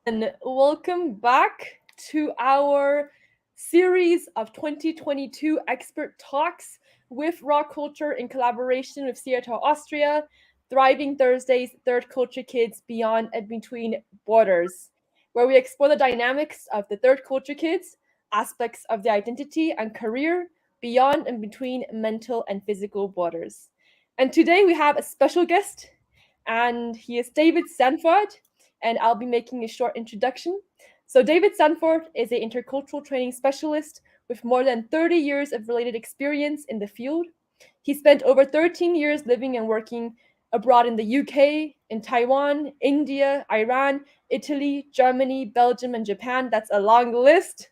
And welcome back to our series of 2022 expert talks with Raw Culture in collaboration with SIETAR Austria, Thriving Thursdays, Third Culture Kids Beyond and Between Borders, where we explore the dynamics of the third culture kids, aspects of their identity and career beyond and between mental and physical borders. And today we have a special guest, and he is David Sanford, and I'll be making a short introduction. So, David Sanford is an intercultural training specialist with more than 30 years of related experience in the field. He spent over 13 years living and working abroad in the UK, in Taiwan, India, Iran, Italy, Germany, Belgium, and Japan. That's a long list.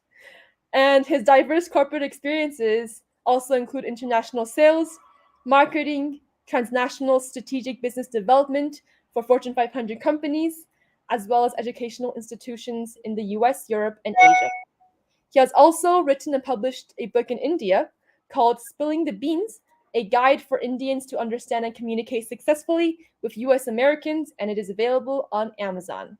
And his diverse corporate experiences also include international sales, marketing, transnational strategic business development for Fortune 500 companies, as well as educational institutions in the US, Europe, and Asia. He has also written and published a book in India called Spilling the Beans, a guide for Indians to understand and communicate successfully with US Americans, and it is available on Amazon.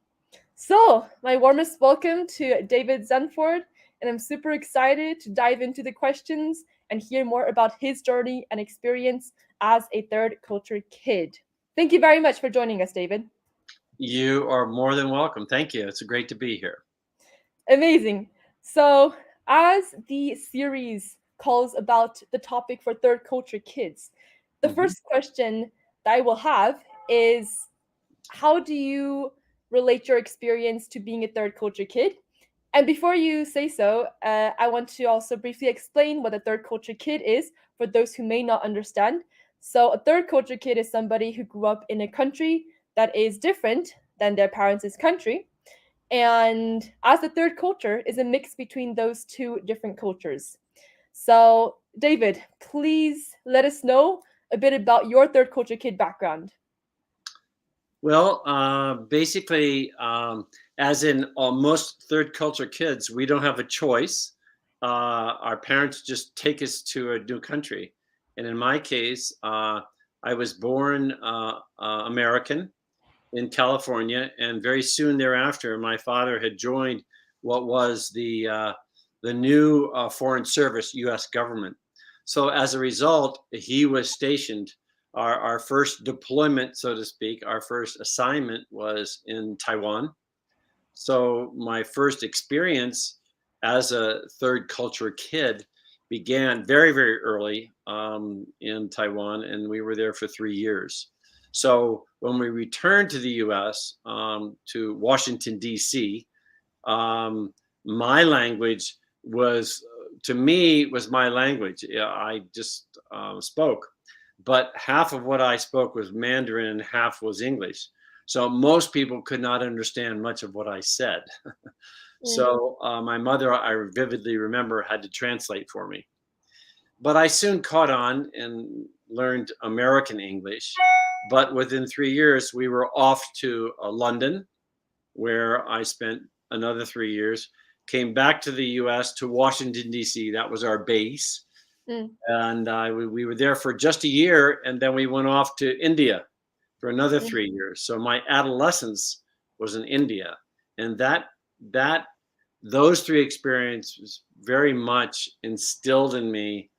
So, my warmest welcome to David Sanford, and I'm super excited to dive into the questions and hear more about his journey and experience as a third culture kid. Thank you very much for joining us, David. You are more than welcome. Thank you. It's great to be here. Amazing. So, as the series calls about the topic for third culture kids, the Mhm. first question that I will have is, how do you relate your experience to being a third culture kid? And before you say so, I want to also briefly explain what a third culture kid is for those who may not understand. So, a third culture kid is somebody who grew up in a country that is different than their parents' country. And as the third culture is a mix between those two different cultures. So, David, please let us know a bit about your third culture kid background. Well, basically, as in most third culture kids, we don't have a choice. Our parents just take us to a new country. And in my case, I was born American in California, and very soon thereafter, my father had joined what was the new Foreign Service, U.S. government. So as a result, he was stationed. Our first deployment, so to speak, our first assignment was in Taiwan. So my first experience as a third culture kid began very, very early in Taiwan, and we were there for 3 years. So when we returned to the U.S., to Washington, D.C., my language was, to me, was my language. Yeah, I just spoke. But half of what I spoke was Mandarin and half was English. So most people could not understand much of what I said. Mm, So my mother, I vividly remember, had to translate for me. But I soon caught on and learned American English. But within 3 years, we were off to London, where I spent another 3 years, came back to the US to Washington, D.C. That was our base. mm, And we were there for just a year. And then we went off to India for another mm, 3 years. So my adolescence was in India. And that those three experiences very much instilled in me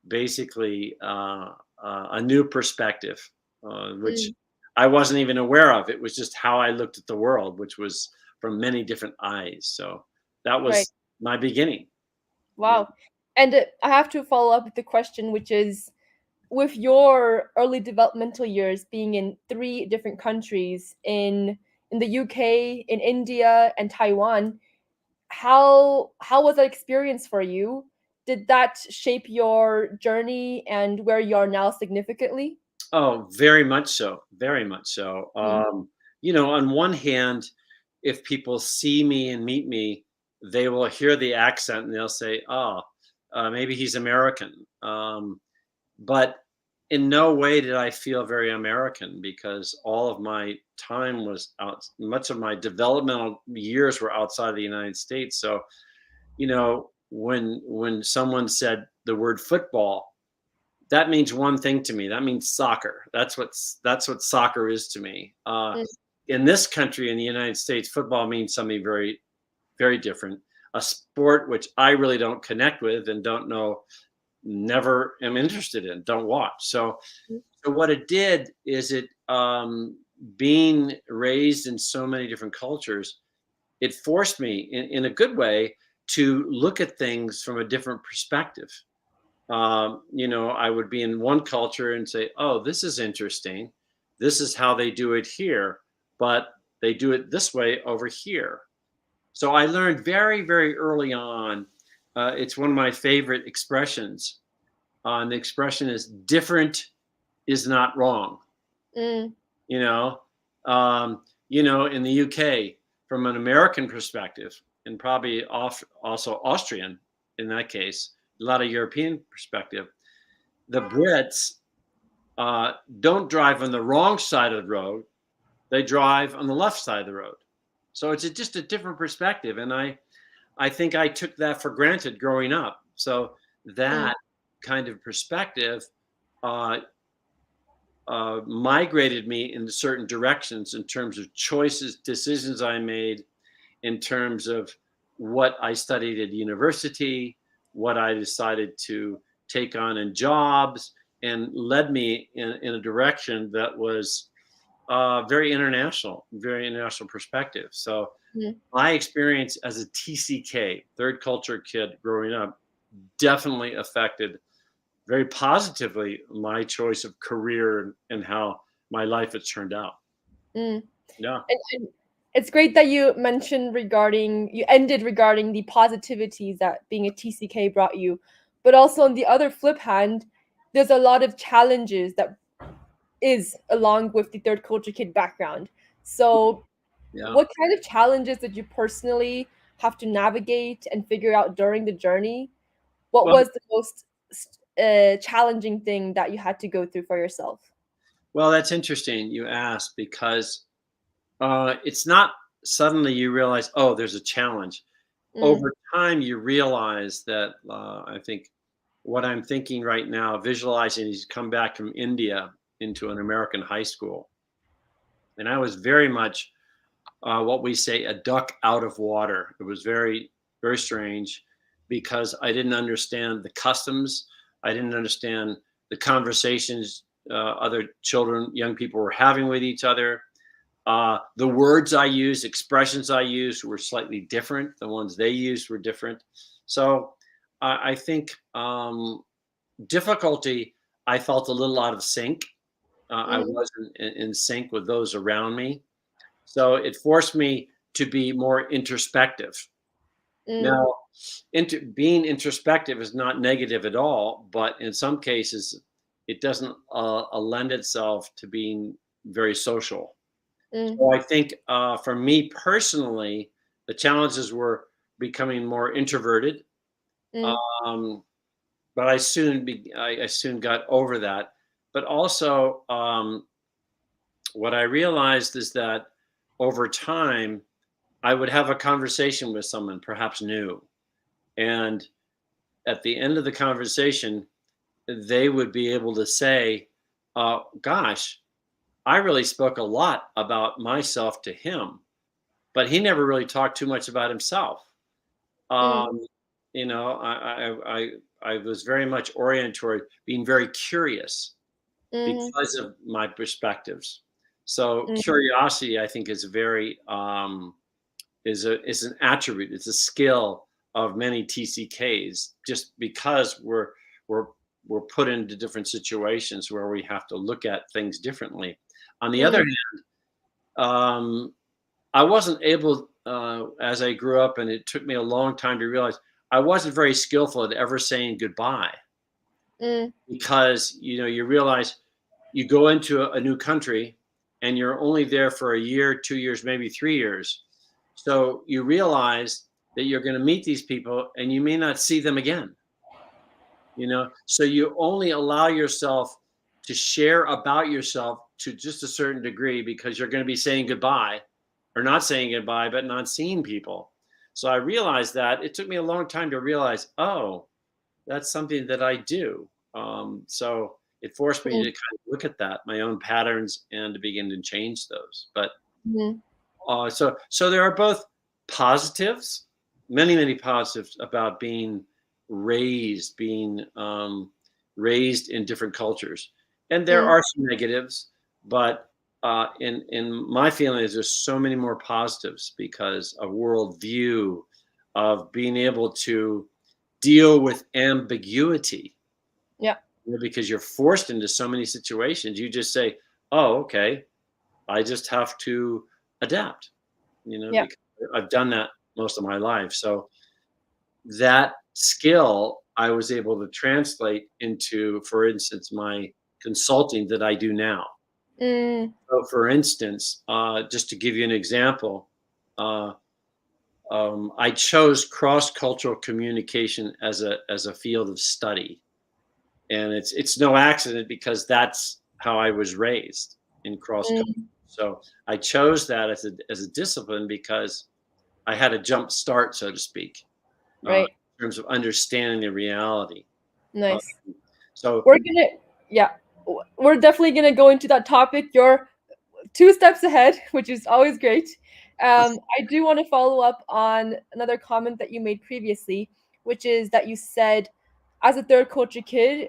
basically a new perspective, which mm. I wasn't even aware of. It was just how I looked at the world, which was from many different eyes. So that Right. was my beginning. Yeah. Wow. And I have to follow up with the question, which is, with your early developmental years being in three different countries, in the UK, in India, and Taiwan, how was that experience for you? Did that shape your journey and where you are now significantly? Oh, very much so. Very much so. Mm, On one hand, if people see me and meet me, they will hear the accent and they'll say, "Oh, maybe he's American." But in no way did I feel very American because all of my time was out. Much of my developmental years were outside the United States. So, when someone said the word football, that means one thing to me. That means soccer. That's what soccer is to me. mm, in this country, in the United States, football means something very, very different. A sport which I really don't connect with and don't know, never am interested in, don't watch. So what it did is being raised in so many different cultures, it forced me in a good way to look at things from a different perspective. I would be in one culture and say, oh, this is interesting. This is how they do it here, but they do it this way over here. So I learned very, very early on. It's one of my favorite expressions. And the expression is different is not wrong. Mm, You know, in the UK, from an American perspective, and probably also Austrian in that case, a lot of European perspective, the Brits don't drive on the wrong side of the road; they drive on the left side of the road. So it's just a different perspective, and I think I took that for granted growing up. So mm, that kind of perspective uh, migrated me in certain directions in terms of choices, decisions I made, in terms of what I studied at university, what I decided to take on in jobs, and led me in a direction that was very international perspective. So mm. my experience as a TCK, third culture kid growing up, definitely affected very positively my choice of career and how my life has turned out. Mm. Yeah. And it's great that you ended regarding the positivities that being a TCK brought you, but also on the other flip hand, there's a lot of challenges that is along with the third culture kid background. So, Yeah. what kind of challenges did you personally have to navigate and figure out during the journey? What Well, was the most challenging thing that you had to go through for yourself? well, that's interesting you asked because it's not suddenly you realize, oh, there's a challenge. Mm, Over time, you realize that I think what I'm thinking right now, visualizing, is come back from India into an American high school. And I was very much what we say a duck out of water. It was very, very strange because I didn't understand the customs. I didn't understand the conversations other children, young people were having with each other. The words I used, expressions I used were slightly different. The ones they used were different. So I think difficulty, I felt a little out of sync. I mm, wasn't in sync with those around me. So it forced me to be more introspective. mm, Now, being introspective is not negative at all, but in some cases, it doesn't lend itself to being very social. mm, So I think for me personally, the challenges were becoming more introverted. mm, Um, but I soon got over that. But also, what I realized is that over time, I would have a conversation with someone, perhaps new, and at the end of the conversation, they would be able to say, "Gosh, I really spoke a lot about myself to him, but he never really talked too much about himself." mm, Um, I was very much oriented toward being very curious mm, because of my perspectives. So mm, curiosity, I think, is very is an attribute. It's a skill of many TCKs, just because we're we're put into different situations where we have to look at things differently. On the other mm, hand, I wasn't able, as I grew up, and it took me a long time to realize I wasn't very skillful at ever saying goodbye mm, because you realize you go into a new country and you're only there for a year, 2 years, maybe 3 years. So you realize that you're going to meet these people and you may not see them again. So you only allow yourself to share about yourself to just a certain degree because you're going to be saying goodbye or not saying goodbye, but not seeing people. So I realized that it took me a long time to realize, oh, that's something that I do. So it forced me to mm. kind of look at that, my own patterns, and to begin to change those. But Mhm. So there are both positives, many positives about being raised in different cultures, and there Mm. are some negatives. But in my feeling is there's so many more positives because a worldview of being able to deal with ambiguity. Yeah. Because you're forced into so many situations, you just say, "Oh, okay, I just have to adapt." Yeah. Because I've done that most of my life. So that skill I was able to translate into, for instance, my consulting that I do now. Mm. So, for instance, just to give you an example, uh, I chose cross-cultural communication as a field of study, and it's no accident because that's how I was raised in cross culture. Mm. So I chose that as a discipline because I had a jump start, so to speak, Right. in terms of understanding the reality. Uh, Nice. so We're gonna, yeah, we're definitely gonna go into that topic. You're 2 steps ahead, which is always great. I do want to follow up on another comment that you made previously, which is that you said, as a third culture kid,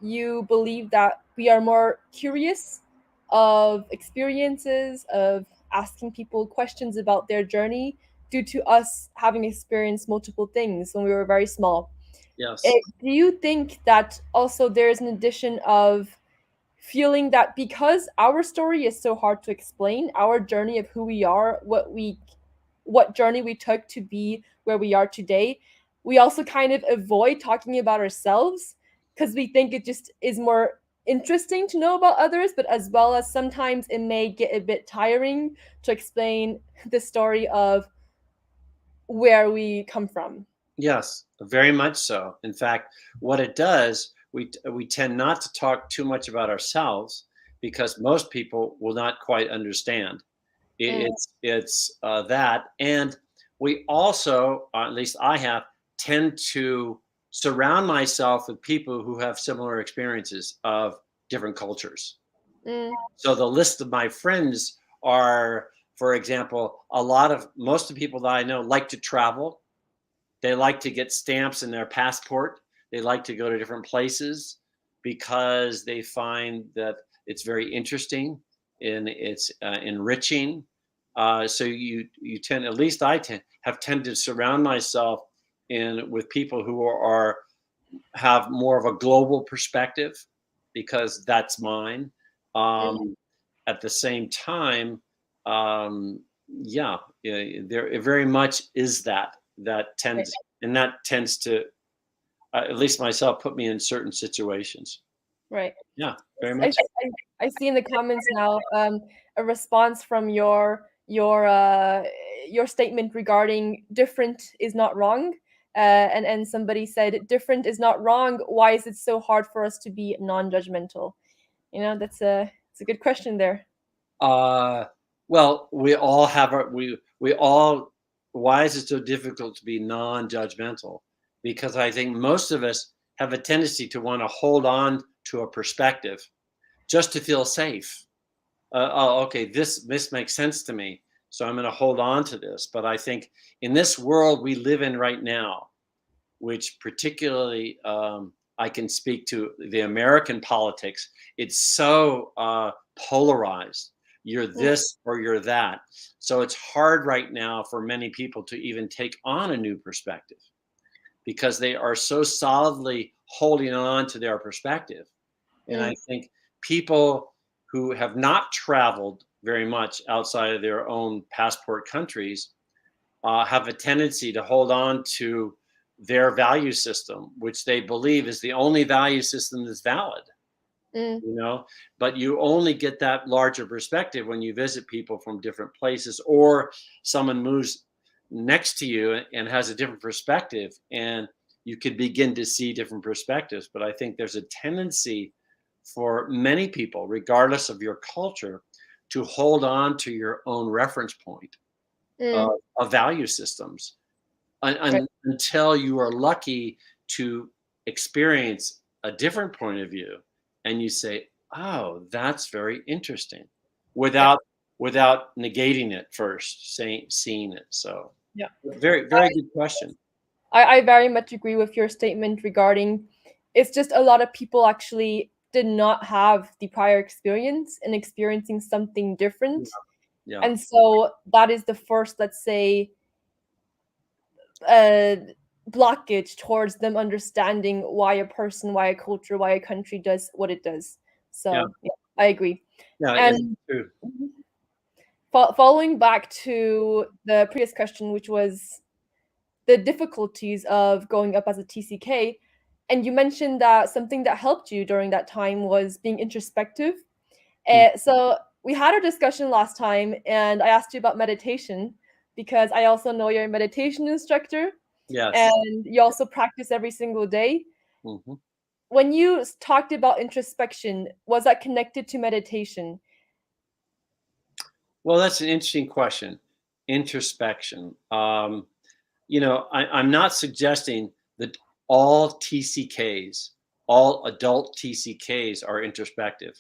you believe that we are more curious of experiences, of asking people questions about their journey due to us having experienced multiple things when we were very small. yes, Do you think that also there's an addition of feeling that because our story is so hard to explain, our journey of who we are, what journey we took to be where we are today, we also kind of avoid talking about ourselves because we think it just is more interesting to know about others, but as well as sometimes it may get a bit tiring to explain the story of where we come from. yes, very much so. In fact, what it does, we tend not to talk too much about ourselves because most people will not quite understand. Mm, It's that, and we also, at least I have, tend to surround myself with people who have similar experiences of different cultures. mm, So the list of my friends are, for example, most of the people that I know like to travel. They like to get stamps in their passport. They like to go to different places because they find that it's very interesting and it's enriching. So you tend, at least I have tended to surround myself in with people who have more of a global perspective because that's mine. mm, Um, at the same time, yeah, there it very much is that right, tends to, at least myself, put me in certain situations. right. Yeah, very I, much. I see in the comments now a response from your statement regarding different is not wrong, and somebody said different is not wrong. Why is it so hard for us to be non-judgmental? It's a good question there. Uh, well, we all have our we all. Why is it so difficult to be non-judgmental? Because I think most of us have a tendency to want to hold on to a perspective just to feel safe. Oh, okay, this makes sense to me, so I'm going to hold on to this. But I think in this world we live in right now, which particularly I can speak to the American politics. It's so polarized. You're Mm, this or you're that. So it's hard right now for many people to even take on a new perspective because they are so solidly holding on to their perspective. And I mm, think people who have not traveled very much outside of their own passport countries have a tendency to hold on to their value system, which they believe is the only value system that's valid. mm, You know, but you only get that larger perspective when you visit people from different places, or someone moves next to you and has a different perspective, and you could begin to see different perspectives. But I think there's a tendency for many people, regardless of your culture, to hold on to your own reference point mm, of value systems right, until you are lucky to experience a different point of view and you say, oh, that's very interesting, yeah, without without negating it first, seeing it. So Yeah. very, very good question. I very much agree with your statement regarding it's just a lot of people actually did not have the prior experience in experiencing something different. Yeah. And so that is the first, let's say, uh, blockage towards them understanding why a person, why a culture, why a country does what it does. Yeah. So yeah, I agree. Yeah, it's And true. following back to the previous question, which was the difficulties of going up as a TCK, and you mentioned that something that helped you during that time was being introspective. Mm. So we had a discussion last time, and I asked you about meditation because I also know you're a meditation instructor Yes. and you also practice every single day. Hmm. When you talked about introspection, was that connected to meditation? Well, that's an interesting question. Introspection. I'm not suggesting that all TCKs, all adult TCKs are introspective.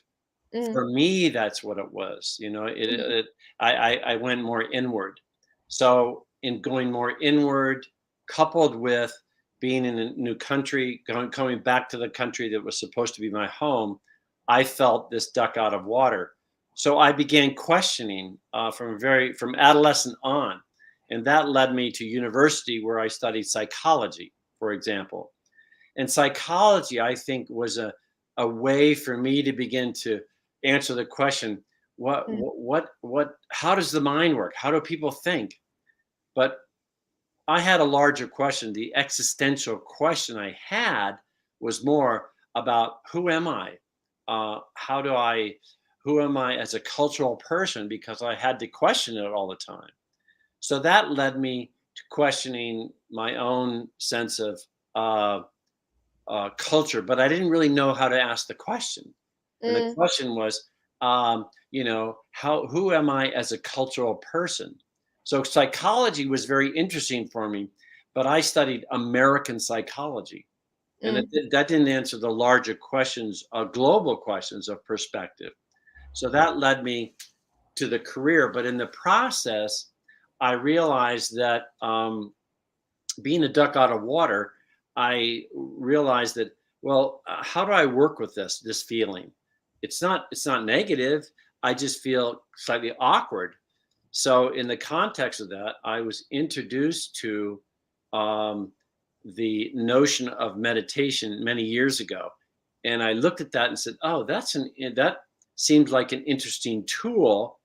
Mm, For me, that's what it was. mhm, I went more inward. So in going more inward, coupled with being in a new country, coming back to the country that was supposed to be my home, I felt this duck out of water. So I began questioning from adolescent on, and that led me to university where I studied psychology, for example. And psychology, I think, was a way for me to begin to answer the question, mm, how does the mind work? How do people think? But I had a larger question. The existential question I had was more about who am I? How do I, who am I as a cultural person? Because I had to question it all the time. So that led me to questioning my own sense of uh, culture, but I didn't really know how to ask the question. And the mm, question was, who am I as a cultural person? So psychology was very interesting for me, but I studied American psychology, and mm, that didn't answer the larger questions, global questions of perspective. So that led me to the career, but in the process, I realized that being a duck out of water, I realized that, well, how do I work with this feeling? It's not negative. I just feel slightly awkward. So in the context of that, I was introduced to um, the notion of meditation many years ago, and I looked at that and said, "Oh, that seems like an interesting tool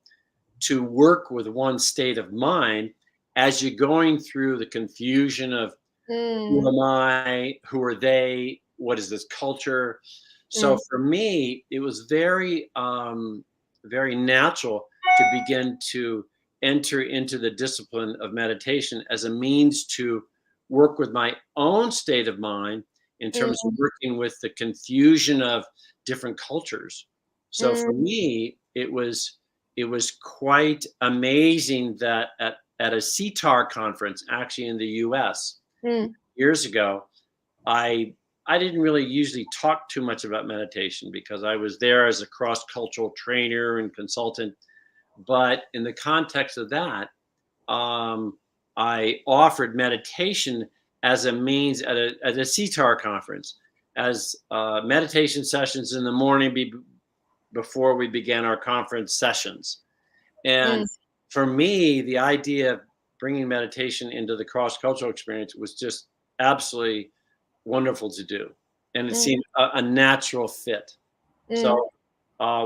to work with one state of mind as you're going through the confusion of who mm, am I, who are they, what is this culture." So mm, for me, it was very natural to begin to enter into the discipline of meditation as a means to work with my own state of mind in terms of mm, working with the confusion of different cultures. So for mm, me, it was quite amazing that at a CTAR conference, actually in the US mm, years ago, I I didn't really usually talk too much about meditation because I was there as a cross-cultural trainer and consultant. But in the context of that, um, I offered meditation as a means at a CTAR conference, as meditation sessions in the morning before we began our conference sessions. mm, And for me, the idea of bringing meditation into the cross cultural experience was just absolutely wonderful to do. And it mm, seemed a natural fit. mm, So,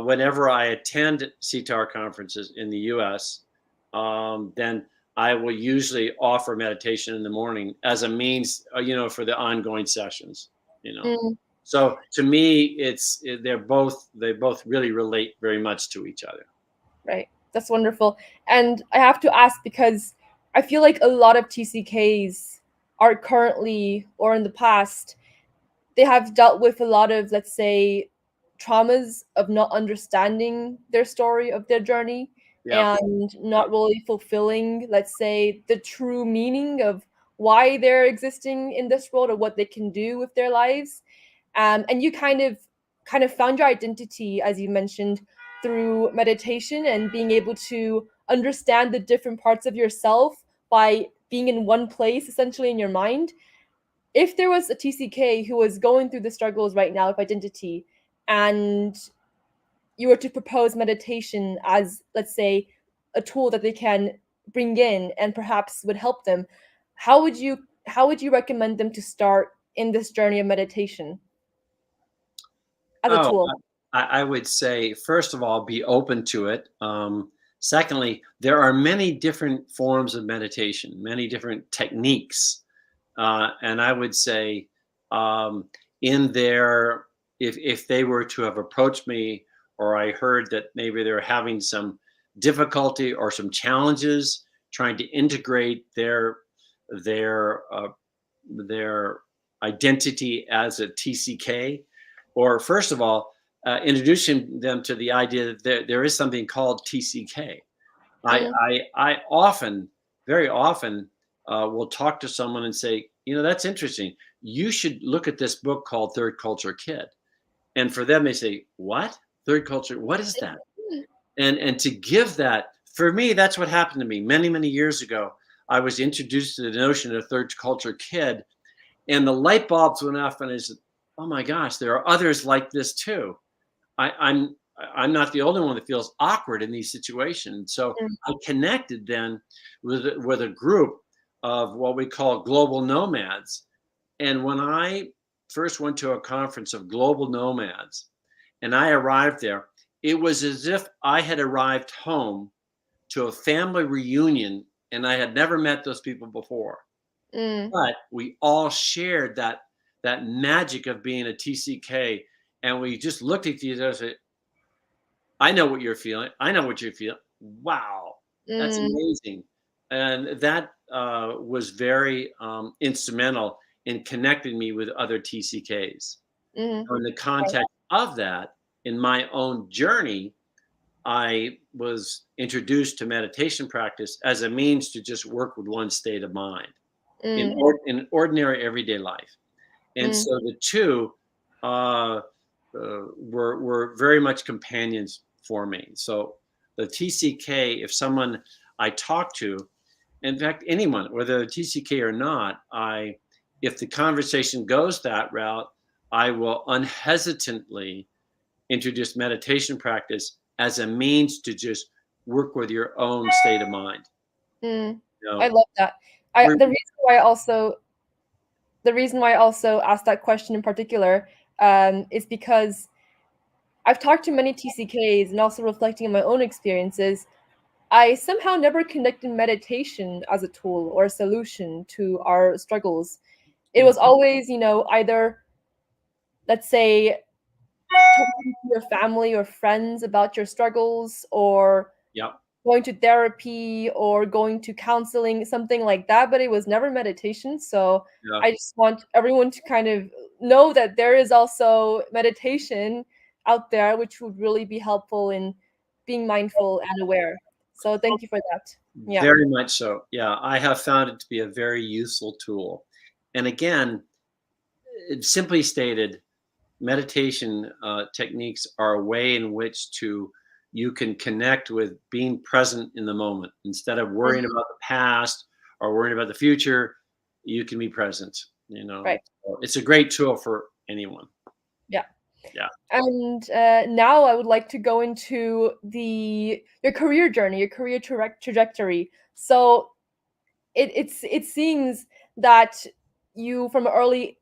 whenever I attend CTAR conferences in the US, then I will usually offer meditation in the morning as a means, for the ongoing sessions. mm. So to me, they both really relate very much to each other. Right. That's wonderful. And I have to ask because I feel like a lot of TCKs are currently or in the past, they have dealt with a lot of, let's say, traumas of not understanding their story of their journey Yeah. and not really fulfilling, let's say, the true meaning of why they're existing in this world or what they can do with their lives. And you kind of found your identity, as you mentioned, through meditation and being able to understand the different parts of yourself by being in one place, essentially in your mind. If there was a TCK who was going through the struggles right now of identity, and you were to propose meditation as, let's say, a tool that they can bring in and perhaps would help them, how would you recommend them to start in this journey of meditation as a Oh, tool? I would say, first of all, be open to it. Secondly, there are many different forms of meditation, many different techniques. And I would say, um, in their, if they were to have approached me, or I heard that maybe they're having some difficulty or some challenges trying to integrate their their identity as a TCK, or first of all, introducing them to the idea that there is something called TCK. Mm, I often, very often, will talk to someone and say, that's interesting. You should look at this book called Third Culture Kid. And for them, they say, what? Third culture? What is that? And to give that, for me, that's what happened to me many, many years ago. I was introduced to the notion of third culture kid, and the light bulbs went off, and I said, oh my gosh, there are others like this too. I'm not the only one that feels awkward in these situations. So mm, I connected then with a group of what we call global nomads. And when I first went to a conference of global nomads and I arrived there, it was as if I had arrived home to a family reunion and I had never met those people before. mm, But we all shared that magic of being a TCK, and we just looked at each other and said, I know what you're feeling. I know what you feel. Wow, that's mm, amazing. And that was very instrumental in connecting me with other TCKs. mm, So in the context of that, in my own journey, I was introduced to meditation practice as a means to just work with one state of mind mm, in ordinary everyday life. And mm, so the two uh, were very much companions for me. So the TCK, if someone I talk to, in fact, anyone, whether a TCK or not, if the conversation goes that route, I will unhesitantly introduce meditation practice as a means to just work with your own state of mind. mm. You I know, love that. I we're, the reason why I also asked that question in particular, is because I've talked to many TCKs and also reflecting on my own experiences. I somehow never connected meditation as a tool or a solution to our struggles. It was Mhm. always, either, let's say, talking to your family or friends about your struggles, or Yeah, going to therapy or going to counseling, something like that, but it was never meditation. So yeah. I just want everyone to kind of know that there is also meditation out there, which would really be helpful in being mindful and aware. So thank you for that. Yeah. Very much so. Yeah, I have found it to be a very useful tool. And again, simply stated, meditation techniques are a way in which you can connect with being present in the moment instead of worrying Mhm. about the past or worrying about the future. You can be present. Right. So it's a great tool for anyone. Yeah. Yeah. And now I would like to go into your career journey, your career trajectory. So it seems that you, from early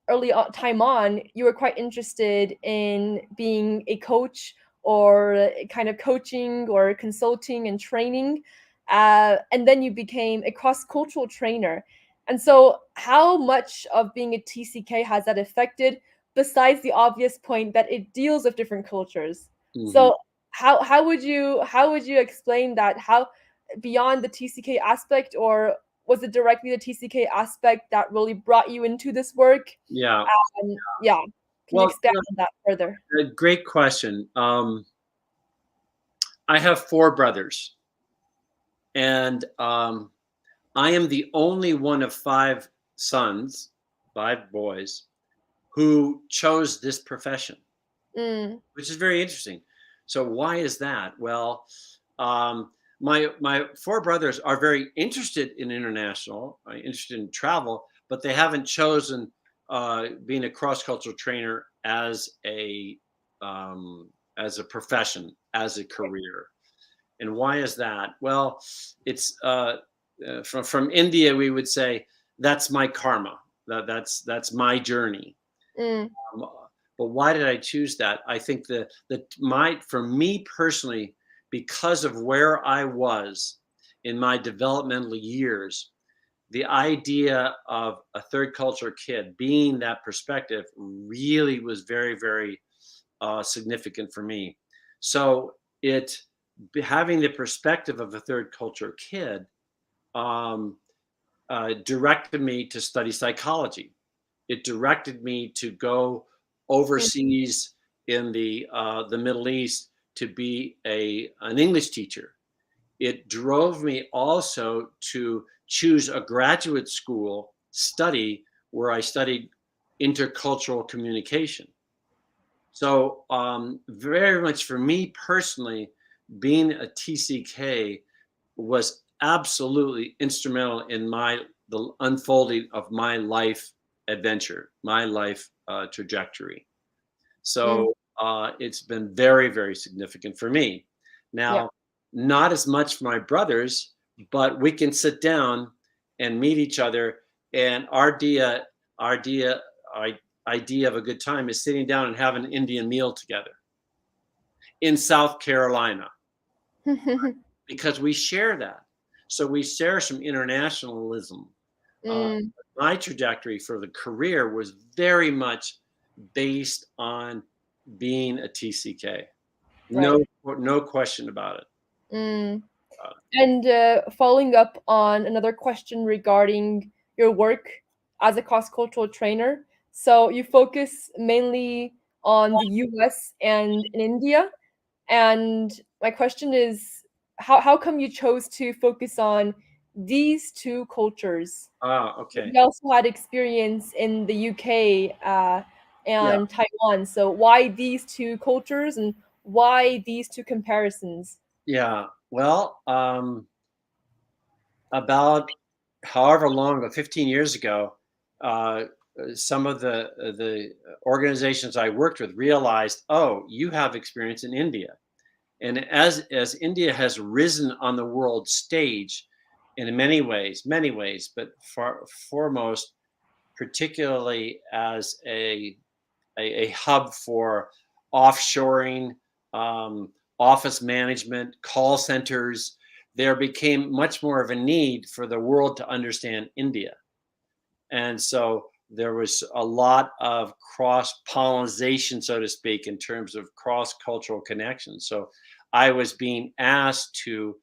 time on, you were quite interested in being a coach, or kind of coaching or consulting and training, and then you became a cross-cultural trainer. And so how much of being a TCK has that affected, besides the obvious point that it deals with different cultures? Mhm. So how would you explain that, how, beyond the TCK aspect, or was it directly the TCK aspect that really brought you into this work? Yeah. Yeah. Can you Well, expand on that further? a great question. I have four brothers, and I am the only one of five sons, five boys, who chose this profession, Mm, which is very interesting. So why is that? Well, my four brothers are very interested in international, interested in travel, but they haven't chosen being a cross cultural trainer as a profession, as a career. And why is that? Well, it's from India. We would say that's my karma. That's my journey. Mm, Um, but why did I choose that? I think for me personally, because of where I was in my developmental years, the idea of a third culture kid being that perspective really was very, very significant for me. So having the perspective of a third culture kid um, directed me to study psychology. It directed me to go mm, overseas in the Middle East to be an English teacher. It drove me also to choose a graduate school study where I studied intercultural communication. So very much for me personally, being a TCK was absolutely instrumental in the unfolding of my life adventure, my life trajectory. mm, So it's been very, very significant for me. yeah. Now, not as much for my brothers, but we can sit down and meet each other. And our idea of a good time is sitting down and having an Indian meal together in South Carolina because we share that. So we share some internationalism. Uh, Mm, my trajectory for the career was very much based on being a TCK. right. No question about it. Mm. Uh, And following up on another question regarding your work as a cross-cultural trainer, so you focus mainly on the US and in India. And my question is, how come you chose to focus on these two cultures? okay. You also had experience in the UK Yeah, and Taiwan. So why these two cultures and why these two comparisons? yeah. Well, about however long, about 15 years ago, uh, some of the organizations I worked with realized, oh, you have experience in India. And as India has risen on the world stage in many ways, but foremost, particularly as a hub for offshoring, um, office management, call centers, there became much more of a need for the world to understand India. And so there was a lot of cross pollination, so to speak, in terms of cross cultural connections. So I was being asked to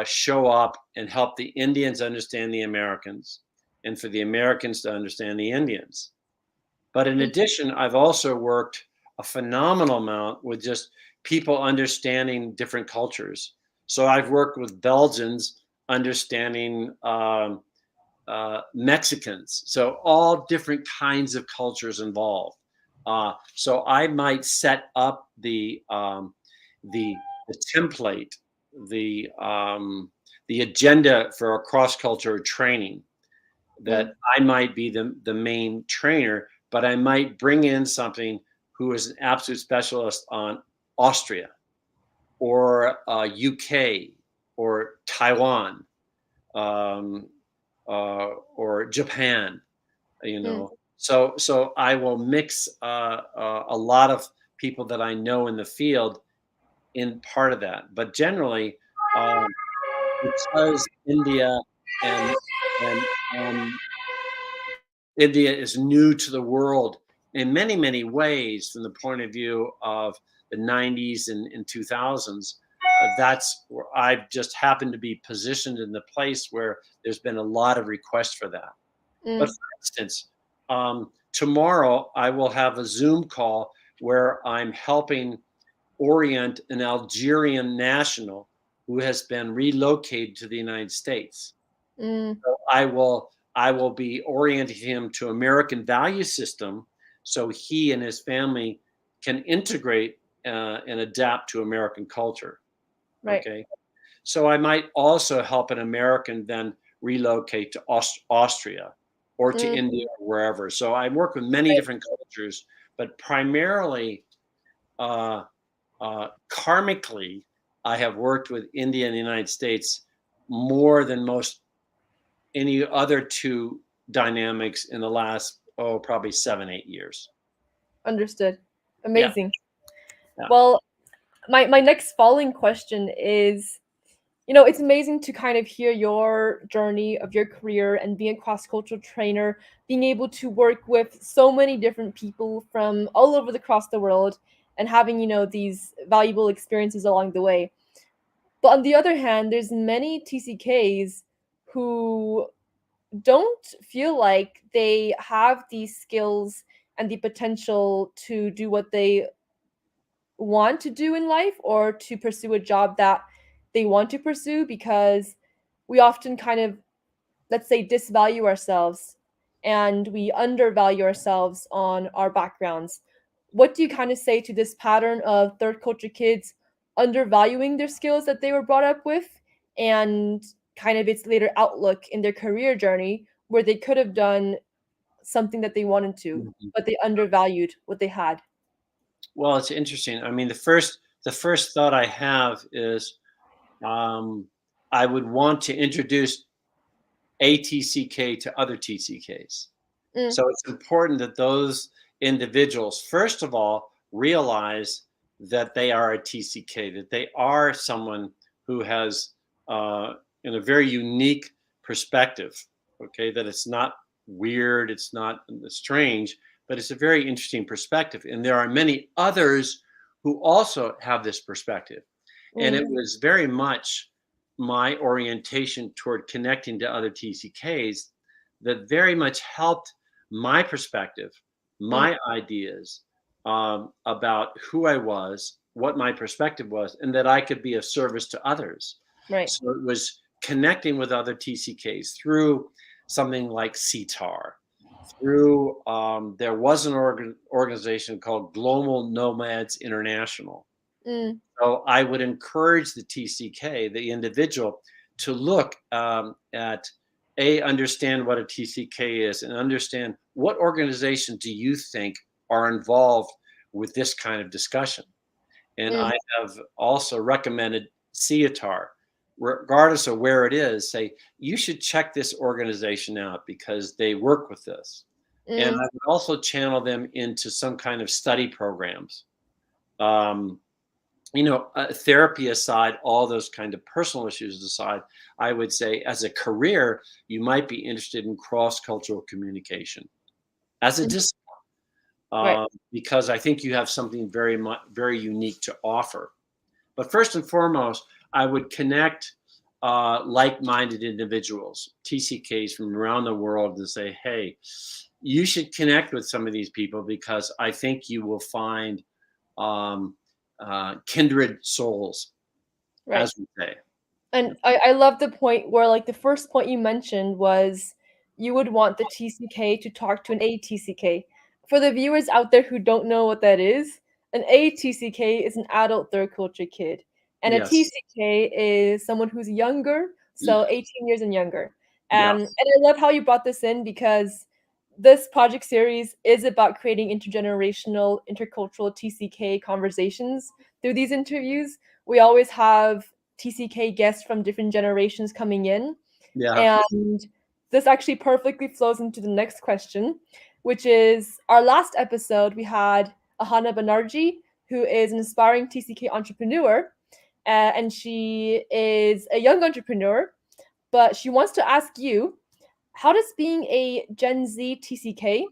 show up and help the Indians understand the Americans and for the Americans to understand the Indians. But in Mm, addition, I've also worked a phenomenal amount with just people understanding different cultures. So I've worked with Belgians understanding Mexicans. So all different kinds of cultures involved. So I might set up the template, the the agenda for a cross culture training mm, that I might be the main trainer, but I might bring in something who is an absolute specialist on Austria or UK or Taiwan um, or Japan. You mm, know, so I will mix a lot of people that I know in the field in part of that, but generally. Um, because and and India is new to the world in many, many ways from the point of view of the 90s and 2000s. That's where I've just happened to be positioned in the place where there's been a lot of requests for that. But mm, for instance, tomorrow I will have a Zoom call where I'm helping orient an Algerian national who has been relocated to the United States. mm, So I will be orienting him to American value system so he and his family can integrate and adapt to American culture. Right. Okay. So I might also help an American then relocate to Austria or to Mm, India or wherever. So I work with many right. different cultures, but primarily, uh, karmically, I have worked with India and the United States more than most any other two dynamics in the last, probably 7, 8 years. Understood. Yeah. Amazing. Yeah. Well, my next following question is, it's amazing to kind of hear your journey of your career and being a cross-cultural trainer, being able to work with so many different people from all over across the world and having, these valuable experiences along the way. But on the other hand, there's many TCKs who don't feel like they have these skills and the potential to do what they want to do in life or to pursue a job that they want to pursue because we often kind of, let's say, disvalue ourselves and we undervalue ourselves on our backgrounds. What do you kind of say to this pattern of third culture kids undervaluing their skills that they were brought up with and kind of its later outlook in their career journey where they could have done something that they wanted to, Mhm. but they undervalued what they had? Well, it's interesting. I mean, the first thought I have is, um, I would want to introduce a TCK to other TCKs. Mm, So it's important that those individuals, first of all, realize that they are a TCK, that they are someone who has, uh, in a very unique perspective. Okay, that it's not weird, it's not strange, but it's a very interesting perspective. And there are many others who also have this perspective. And mm, it was very much my orientation toward connecting to other TCKs that very much helped my perspective, mm, my ideas, about who I was, what my perspective was, and that I could be of service to others. right. So it was connecting with other TCKs through something like SIETAR, through, there was an organization called Global Nomads International. Mm, So I would encourage the TCK, the individual, to look, at understand what a TCK is and understand what organization do you think are involved with this kind of discussion. And mm, I have also recommended SIETAR, regardless of where it is, say, you should check this organization out because they work with this. And I mm, would also channel them into some kind of study programs. Um, therapy aside, all those kind of personal issues aside, I would say as a career, you might be interested in cross-cultural communication as a mm, discipline, right. because I think you have something very unique to offer. But first and foremost, I would connect, like-minded individuals, TCKs from around the world, and say, "Hey, you should connect with some of these people because I think you will find, um, kindred souls," Right. as we say. And I love the point where, like, the first point you mentioned was you would want the TCK to talk to an ATCK. For the viewers out there who don't know what that is, an ATCK is an adult third culture kid, and a Yes. TCK is someone who's younger, so 18 years and younger. And Yes. I love how you brought this in because this project series is about creating intergenerational, intercultural TCK conversations through these interviews. We always have TCK guests from different generations coming in. Yeah. And this actually perfectly flows into the next question, which is our last episode. We had Ahana Banerjee, who is an aspiring TCK entrepreneur, and she is a young entrepreneur, but she wants to ask you, how does being a Gen Z TCK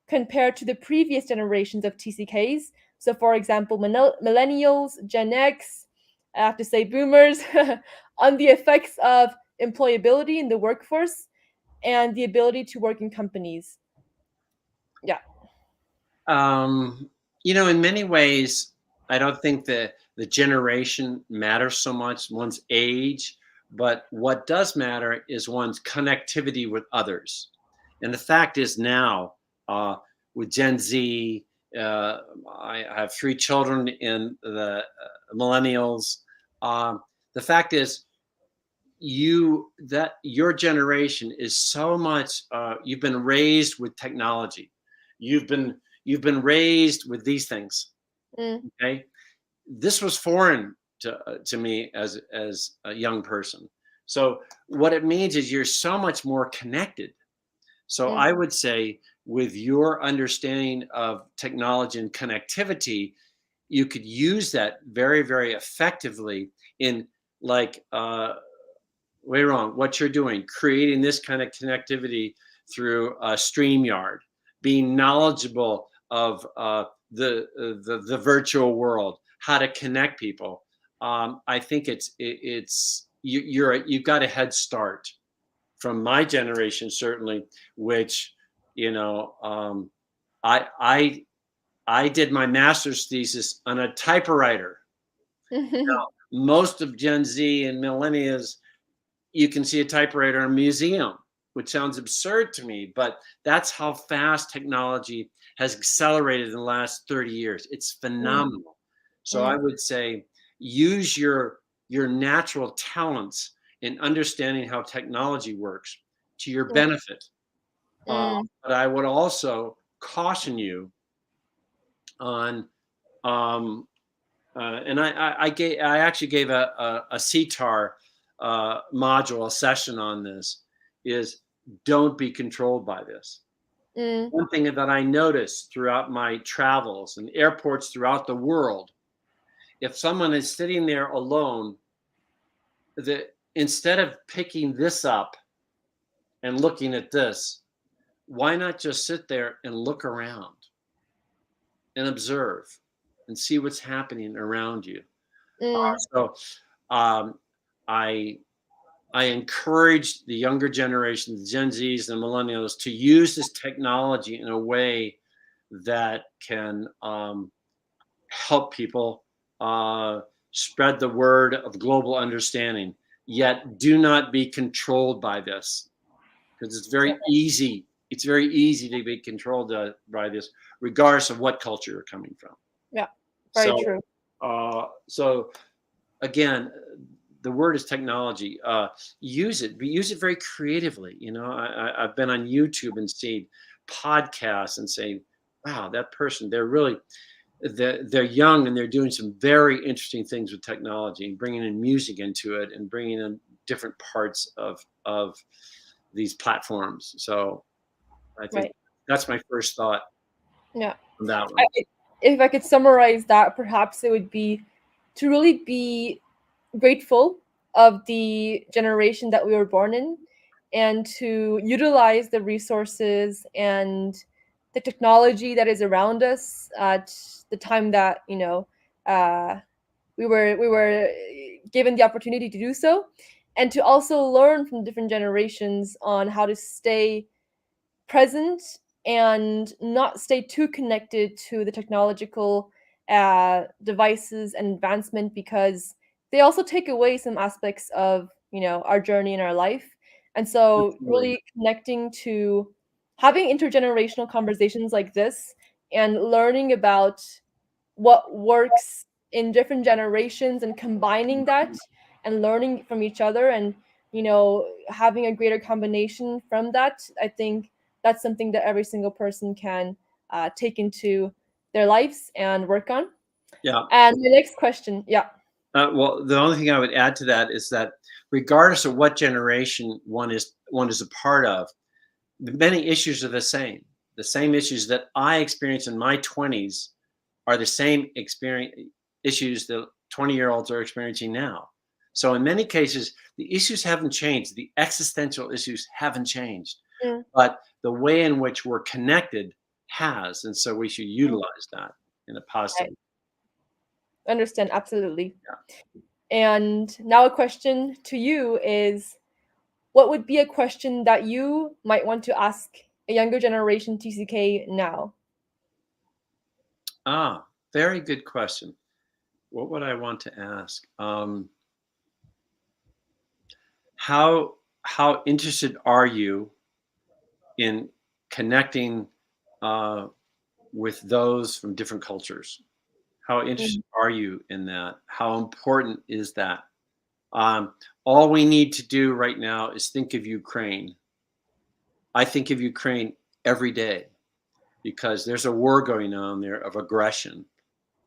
compared to the previous generations of TCKs? So, for example, millennials, Gen X, I have to say boomers, on the effects of employability in the workforce and the ability to work in companies. Yeah. Um, in many ways, I don't think that the generation matters so much, one's age, but what does matter is one's connectivity with others. And the fact is now, with Gen Z, I have 3 children in the millennials. Um, the fact is, your generation is so much. You've been raised with technology. You've been raised with these things. Mm, Okay, this was foreign to me as a young person. So what it means is you're so much more connected. So mm, I would say, with your understanding of technology and connectivity, you could use that very, very effectively in, like, Weirong, what you're doing, creating this kind of connectivity through StreamYard, being knowledgeable of the virtual world, how to connect people. I think you've got a head start from my generation, certainly, which, you know, I I I did my master's thesis on a typewriter. mm. Most of Gen Z and millennials, you can see a typewriter in a museum, which sounds absurd to me, but that's how fast technology has accelerated in the last 30 years. It's Mm, phenomenal. So I mm, would say, use your natural talents in understanding how technology works to your mm, benefit. mm, But I would also caution you on, um, and I actually gave a CTAR module, a session on this, is don't be controlled by this. mm, One thing that I noticed throughout my travels and airports throughout the world, if someone is sitting there alone, instead of picking this up and looking at this, why not just sit there and look around and observe and see what's happening around you? mm, So um, I I encourage the younger generation, the Gen Zs and millennials, to use this technology in a way that can help people spread the word of global understanding. Yet, do not be controlled by this, because it's very easy. It's very easy to be controlled by this, regardless of what culture you're coming from. yeah, very So, true. so again, the word is technology. Use it, but use it very creatively. I've been on YouTube and seen podcasts and saying, "Wow, that person, they're young and they're doing some very interesting things with technology and bringing in music into it and bringing in different parts of these platforms." So I think Right. that's my first thought Yeah. on that I, one. if I could summarize that, perhaps it would be to really be grateful of the generation that we were born in and to utilize the resources and the technology that is around us at the time that uh, we were given the opportunity to do so, and to also learn from different generations on how to stay present and not stay too connected to the technological devices and advancement, because they also take away some aspects of our journey in our life. And so Absolutely. really connecting to having intergenerational conversations like this and learning about what works in different generations and combining that and learning from each other, and having a greater combination from that, I think that's something that every single person can take into their lives and work on. Yeah. And the next question, yeah. Well, the only thing I would add to that is that, regardless of what generation one is a part of, many issues are the same. The same issues that I experienced in my 20s are the same issues that 20-year-olds are experiencing now. So in many cases, the issues haven't changed. The existential issues haven't changed, Mm, but the way in which we're connected has, and so we should mm, utilize that in a I positive. understand absolutely. Yeah. And now a question to you is, what would be a question that you might want to ask a younger generation TCK now? Very good question. What would I want to ask? How interested are you in connecting uh, with those from different cultures? How interested are you in that? How important is that? All we need to do right now is think of Ukraine. I think of Ukraine every day because there's a war going on there of aggression.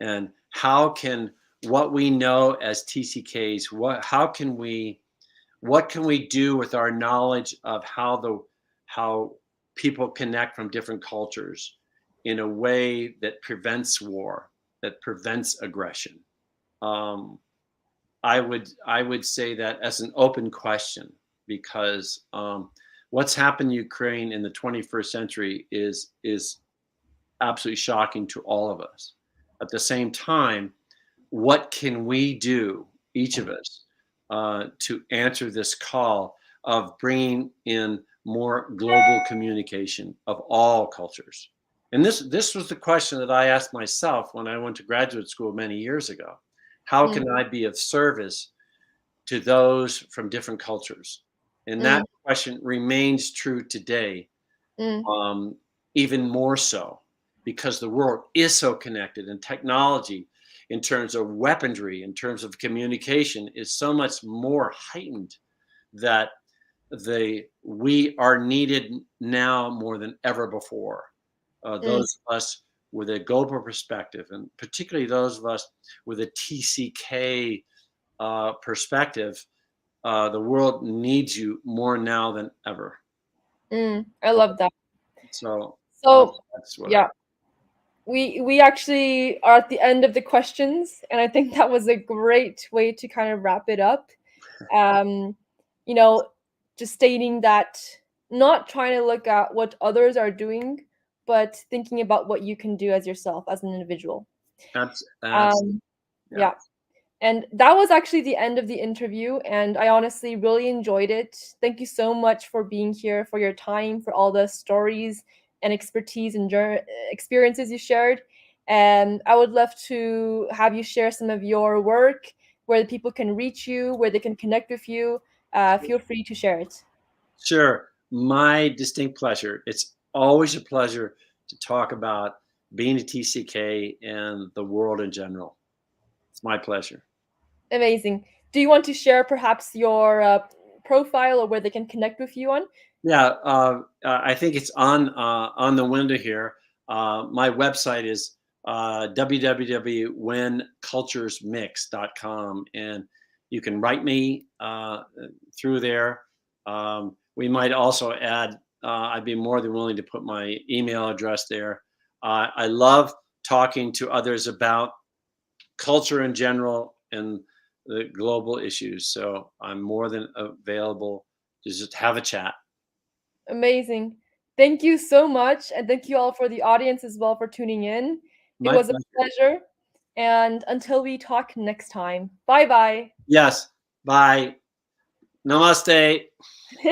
And how can what we know as TCKs, what can we do with our knowledge of how people connect from different cultures in a way that prevents war, that prevents aggression? I would say that as an open question because what's happened in Ukraine in the 21st century is absolutely shocking to all of us. At the same time, what can we do, each of us, to answer this call of bringing in more global communication of all cultures? And this was the question that I asked myself when I went to graduate school many years ago. How can I be of service to those from different cultures? And that question remains true today, even more so, because the world is so connected, and technology in terms of weaponry, in terms of communication, is so much more heightened that we are needed now more than ever before. Those of us with a global perspective, and particularly those of us with a TCK perspective, the world needs you more now than ever. I love that. So that's what yeah, we actually are at the end of the questions, and I think that was a great way to kind of wrap it up. You know, just stating that not trying to look at what others are doing, but thinking about what you can do as yourself, as an individual. Yeah. And that was actually the end of the interview, and I honestly really enjoyed it. Thank you so much for being here, for your time, for all the stories and expertise and experiences you shared. And I would love to have you share some of your work, where the people can reach you, where they can connect with you. Feel free to share it. Sure. My distinct pleasure. It's always a pleasure to talk about being a TCK and the world in general. It's my pleasure. Amazing. Do you want to share perhaps your profile or where they can connect with you on? Yeah, I think it's on the window here. My website is www.whenculturesmix.com, and you can write me through there. We might also add. I'd be more than willing to put my email address there. I love talking to others about culture in general and the global issues. So I'm more than available to just have a chat. Amazing. Thank you so much. And thank you all for the audience as well for tuning in. It My was a pleasure. pleasure. And until we talk next time, bye bye. Yes. Bye. Namaste.